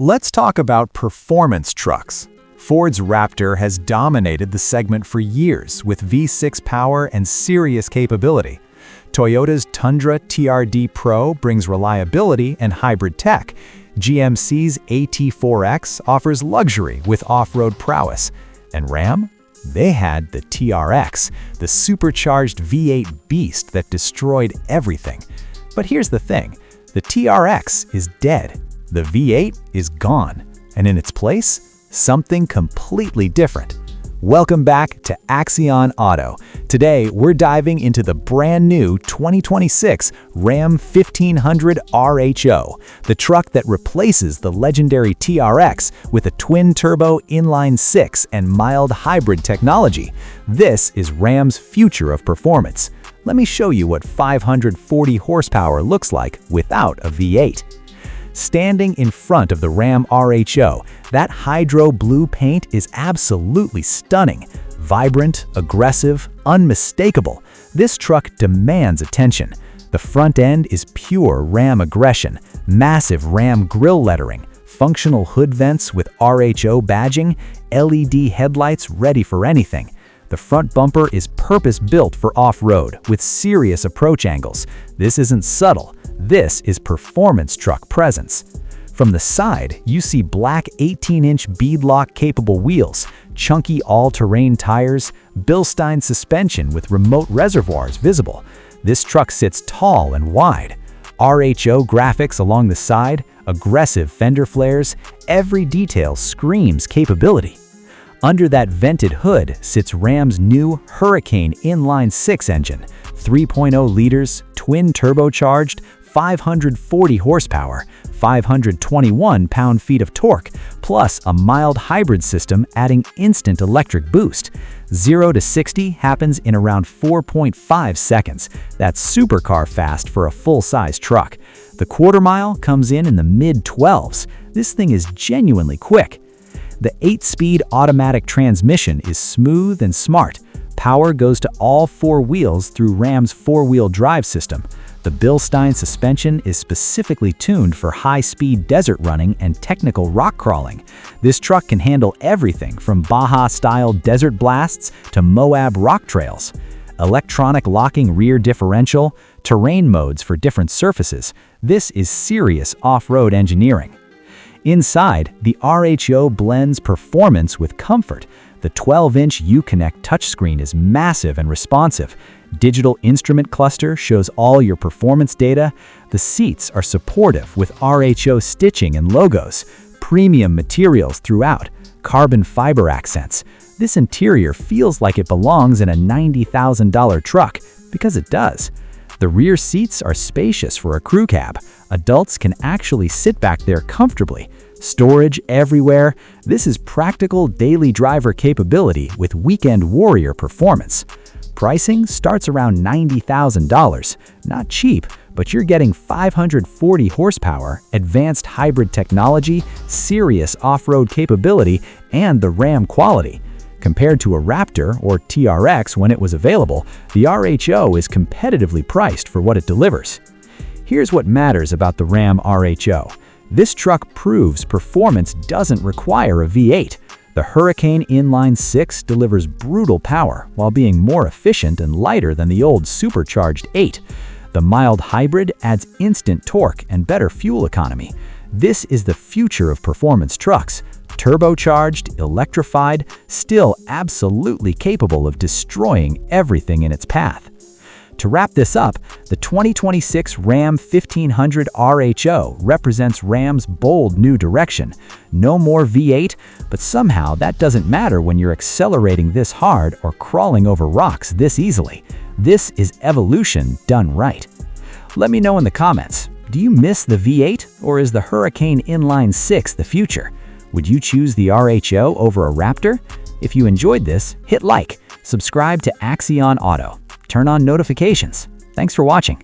Let's talk about performance trucks. Ford's Raptor has dominated the segment for years with V6 power and serious capability. Toyota's Tundra TRD Pro brings reliability and hybrid tech. GMC's AT4X offers luxury with off-road prowess. And Ram? They had the TRX, the supercharged V8 beast that destroyed everything. But here's the thing, the TRX is dead. The V8 is gone, and in its place, something completely different. Welcome back to Axion Auto. Today, we're diving into the brand new 2026 Ram 1500 RHO, the truck that replaces the legendary TRX with a twin-turbo inline-6 and mild hybrid technology. This is Ram's future of performance. Let me show you what 540 horsepower looks like without a V8. Standing in front of the Ram RHO, that hydro blue paint is absolutely stunning. Vibrant, aggressive, unmistakable. This truck demands attention. The front end is pure Ram aggression, massive Ram grille lettering, functional hood vents with RHO badging, LED headlights ready for anything. The front bumper is purpose-built for off-road with serious approach angles. This isn't subtle. This is performance truck presence. From the side, you see black 18-inch beadlock-capable wheels, chunky all-terrain tires, Bilstein suspension with remote reservoirs visible. This truck sits tall and wide. RHO graphics along the side, aggressive fender flares, every detail screams capability. Under that vented hood sits Ram's new Hurricane Inline-6 engine, 3.0 liters, twin-turbocharged, 540 horsepower, 521 pound-feet of torque, plus a mild hybrid system adding instant electric boost. 0 to 60 happens in around 4.5 seconds. That's supercar fast for a full-size truck. The quarter mile comes in the mid-12s. This thing is genuinely quick. The 8-speed automatic transmission is smooth and smart. Power goes to all 4 wheels through Ram's 4-wheel drive system. The Bilstein Suspension is specifically tuned for high-speed desert running and technical rock crawling. This truck can handle everything from Baja-style desert blasts to Moab rock trails. Electronic locking rear differential, terrain modes for different surfaces. This is serious off-road engineering. Inside, the RHO blends performance with comfort. The 12-inch Uconnect touchscreen is massive and responsive. Digital instrument cluster shows all your performance data. The seats are supportive with RHO stitching and logos. Premium materials throughout. Carbon fiber accents. This interior feels like it belongs in a $90,000 truck, because it does. The rear seats are spacious for a crew cab. Adults can actually sit back there comfortably. Storage everywhere. This is practical daily driver capability with weekend warrior performance. Pricing starts around $90,000. Not cheap, but you're getting 540 horsepower, advanced hybrid technology, serious off-road capability, and the Ram quality. Compared to a Raptor or TRX when it was available, the RHO is competitively priced for what it delivers. Here's what matters about the Ram RHO. This truck proves performance doesn't require a V8. The Hurricane Inline-6 delivers brutal power while being more efficient and lighter than the old supercharged 8. The mild hybrid adds instant torque and better fuel economy. This is the future of performance trucks. Turbocharged, electrified, still absolutely capable of destroying everything in its path. To wrap this up, the 2026 Ram 1500 RHO represents Ram's bold new direction. No more V8, but somehow that doesn't matter when you're accelerating this hard or crawling over rocks this easily. This is evolution done right. Let me know in the comments, do you miss the V8 or is the Hurricane Inline-6 the future? Would you choose the RHO over a Raptor? If you enjoyed this, hit like, subscribe to Axion Auto. Turn on notifications. Thanks for watching.